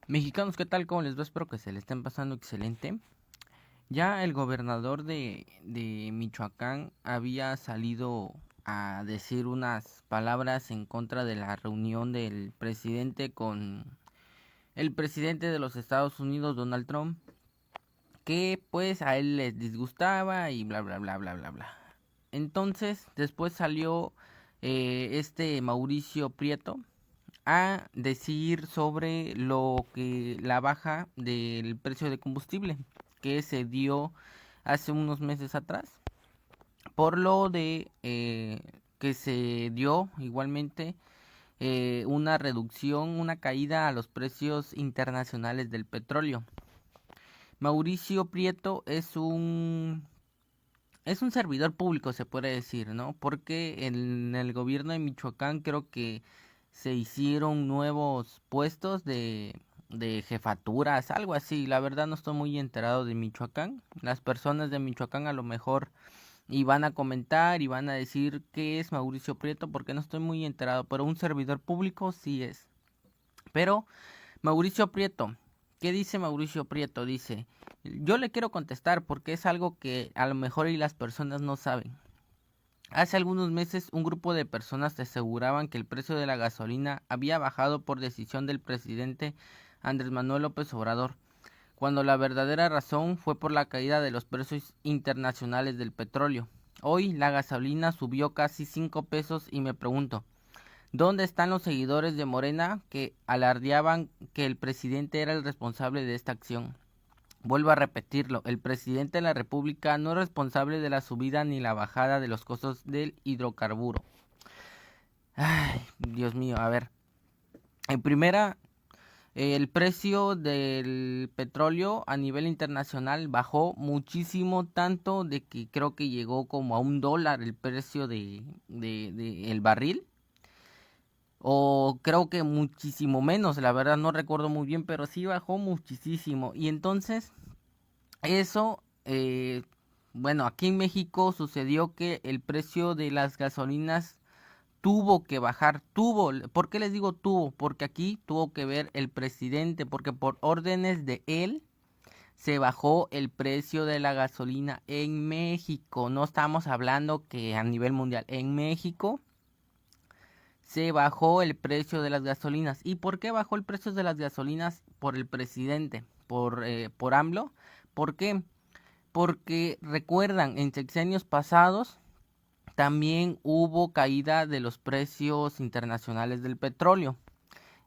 Mexicanos, ¿qué tal? ¿Cómo les va? Espero que se le estén pasando excelente. Ya el gobernador de Michoacán había salido a decir unas palabras en contra de la reunión del presidente con el presidente de los Estados Unidos, Donald Trump, que pues a él les disgustaba y bla bla bla bla bla bla. Entonces, después salió este Mauricio Prieto a decir sobre lo que la baja del precio de combustible que se dio hace unos meses atrás, por lo de que se dio igualmente una reducción, una caída a los precios internacionales del petróleo. Mauricio Prieto es un servidor público, se puede decir, ¿no? Porque en el gobierno de Michoacán creo que se hicieron nuevos puestos de jefaturas, algo así. La verdad no estoy muy enterado de Michoacán. Las personas de Michoacán a lo mejor iban a comentar y van a decir qué es Mauricio Prieto porque no estoy muy enterado, pero un servidor público sí es. Pero Mauricio Prieto, ¿qué dice Mauricio Prieto? Dice, yo le quiero contestar porque es algo que a lo mejor y las personas no saben. Hace algunos meses un grupo de personas aseguraban que el precio de la gasolina había bajado por decisión del presidente Andrés Manuel López Obrador, cuando la verdadera razón fue por la caída de los precios internacionales del petróleo. Hoy la gasolina subió casi 5 pesos y me pregunto, ¿dónde están los seguidores de Morena que alardeaban que el presidente era el responsable de esta acción? Vuelvo a repetirlo, el presidente de la República no es responsable de la subida ni la bajada de los costos del hidrocarburo. Ay, Dios mío, a ver. En primera, el precio del petróleo a nivel internacional bajó muchísimo, tanto de que creo que llegó como a $1 el precio de el barril. O creo que muchísimo menos, la verdad no recuerdo muy bien, pero sí bajó muchísimo. Y entonces eso, bueno, aquí en México sucedió que el precio de las gasolinas tuvo que bajar, ¿por qué les digo tuvo? Porque aquí tuvo que ver el presidente, porque por órdenes de él se bajó el precio de la gasolina en México. No estamos hablando que a nivel mundial, en México se bajó el precio de las gasolinas. ¿Y por qué bajó el precio de las gasolinas? Por el presidente, por AMLO. ¿Por qué? Porque recuerdan, en sexenios pasados también hubo caída de los precios internacionales del petróleo.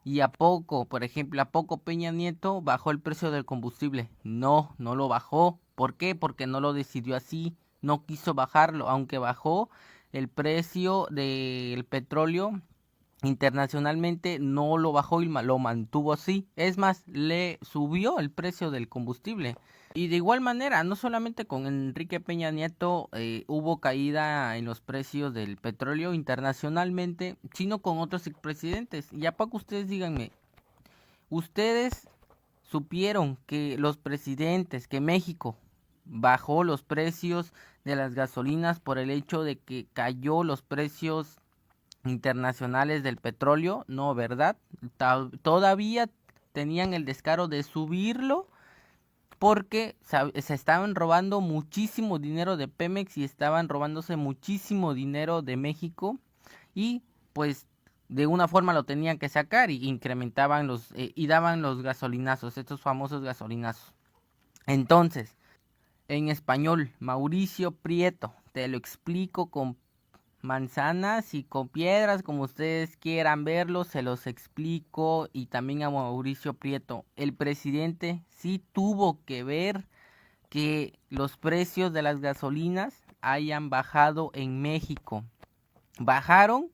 Y a poco, por ejemplo, a poco Peña Nieto bajó el precio del combustible. No, no lo bajó. ¿Por qué? Porque no lo decidió así, no quiso bajarlo, aunque bajó el precio del petróleo internacionalmente, no lo bajó y lo mantuvo así. Es más, le subió el precio del combustible. Y de igual manera, no solamente con Enrique Peña Nieto hubo caída en los precios del petróleo internacionalmente, sino con otros expresidentes. Y a poco ustedes díganme, ¿ustedes supieron que los presidentes, que México bajó los precios de las gasolinas por el hecho de que cayó los precios internacionales del petróleo? No, ¿verdad? Todavía tenían el descaro de subirlo porque se estaban robando muchísimo dinero de Pemex y estaban robándose muchísimo dinero de México y pues de una forma lo tenían que sacar y incrementaban y daban los gasolinazos, estos famosos gasolinazos. Entonces, en español, Mauricio Prieto, te lo explico con manzanas y con piedras, como ustedes quieran verlo, se los explico. Y también a Mauricio Prieto, el presidente sí tuvo que ver que los precios de las gasolinas hayan bajado en México. Bajaron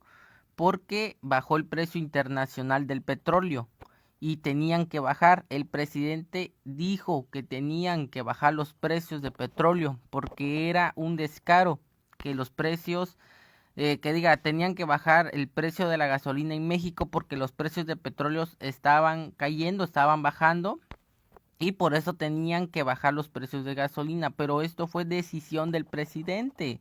porque bajó el precio internacional del petróleo y tenían que bajar. El presidente dijo que tenían que bajar los precios de petróleo porque era un descaro que los precios tenían que bajar el precio de la gasolina en México porque los precios de petróleo estaban cayendo, estaban bajando y por eso tenían que bajar los precios de gasolina, pero esto fue decisión del presidente.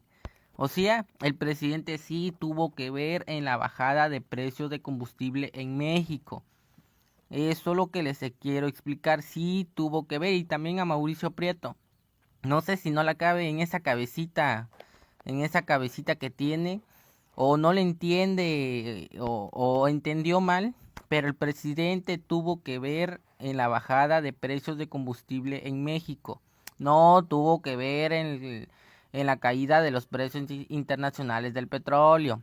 O sea, el presidente sí tuvo que ver en la bajada de precios de combustible en México. Eso es lo que les quiero explicar. Sí tuvo que ver, y también a Mauricio Prieto. No sé si no la cabe en esa cabecita que tiene, o no le entiende, o entendió mal, pero el presidente tuvo que ver en la bajada de precios de combustible en México. No tuvo que ver en la caída de los precios internacionales del petróleo.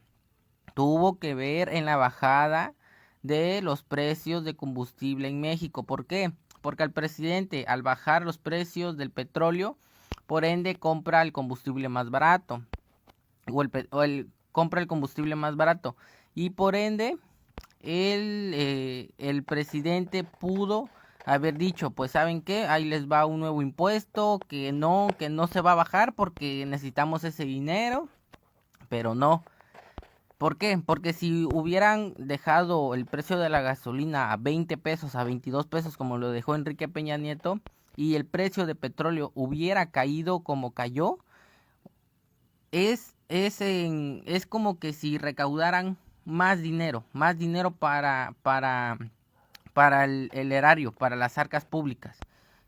Tuvo que ver en la bajada de los precios de combustible en México. ¿Por qué? Porque al presidente, al bajar los precios del petróleo, por ende compra el combustible más barato, compra el combustible más barato, y por ende el presidente pudo haber dicho, pues saben qué, ahí les va un nuevo impuesto que no se va a bajar porque necesitamos ese dinero, pero no. ¿Por qué? Porque si hubieran dejado el precio de la gasolina a 20 pesos, a 22 pesos, como lo dejó Enrique Peña Nieto, y el precio de petróleo hubiera caído como cayó, es como que si recaudaran más dinero para el erario, para las arcas públicas.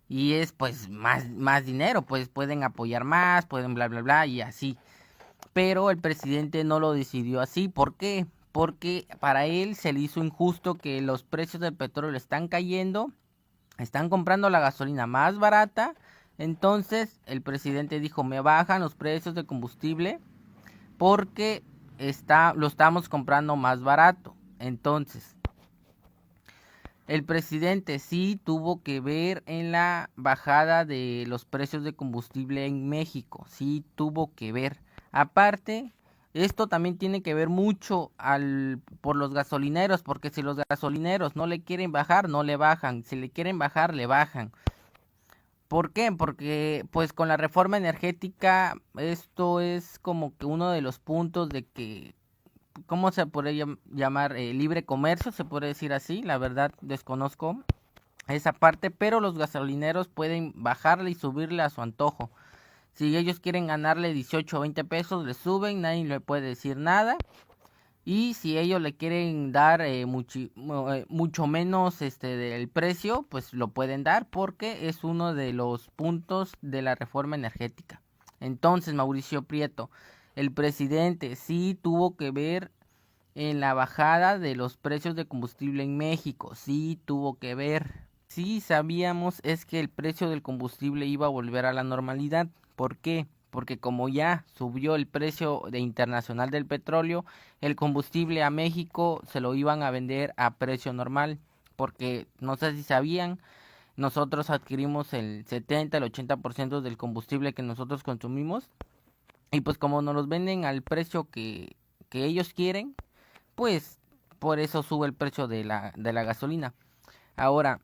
Y es pues más dinero, pues pueden apoyar más, pueden bla bla bla y así. Pero el presidente no lo decidió así. ¿Por qué? Porque para él se le hizo injusto que los precios del petróleo están cayendo, están comprando la gasolina más barata. Entonces el presidente dijo, me bajan los precios de combustible porque lo estamos comprando más barato. Entonces, el presidente sí tuvo que ver en la bajada de los precios de combustible en México, sí tuvo que ver. Aparte, esto también tiene que ver mucho por los gasolineros, porque si los gasolineros no le quieren bajar, no le bajan. Si le quieren bajar, le bajan. ¿Por qué? Porque pues con la reforma energética esto es como que uno de los puntos de que, ¿cómo se podría llamar? Libre comercio, se puede decir así. La verdad desconozco esa parte, pero los gasolineros pueden bajarle y subirle a su antojo. Si ellos quieren ganarle 18 o 20 pesos, le suben, nadie le puede decir nada. Y si ellos le quieren dar mucho menos del precio, pues lo pueden dar porque es uno de los puntos de la reforma energética. Entonces, Mauricio Prieto, el presidente sí tuvo que ver en la bajada de los precios de combustible en México, sí tuvo que ver. Sí sabíamos es que el precio del combustible iba a volver a la normalidad. ¿Por qué? Porque como ya subió el precio internacional del petróleo, el combustible a México se lo iban a vender a precio normal. Porque no sé si sabían, nosotros adquirimos el 70, el 80% del combustible que nosotros consumimos. Y pues como nos los venden al precio que ellos quieren, pues por eso sube el precio de la gasolina. Ahora,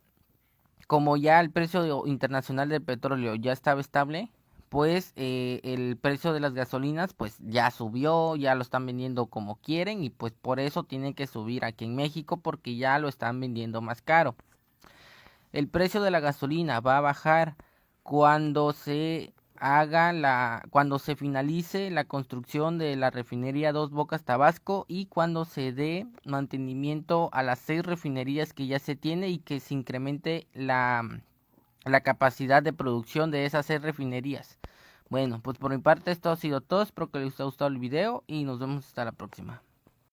como ya el precio internacional del petróleo ya estaba estable, pues el precio de las gasolinas pues ya subió, ya lo están vendiendo como quieren y pues por eso tienen que subir aquí en México porque ya lo están vendiendo más caro. El precio de la gasolina va a bajar cuando cuando se finalice la construcción de la refinería Dos Bocas Tabasco y cuando se dé mantenimiento a las 6 refinerías que ya se tiene y que se incremente la capacidad de producción de esas 6 refinerías. Bueno, pues por mi parte esto ha sido todo, espero que les haya gustado el video y nos vemos hasta la próxima.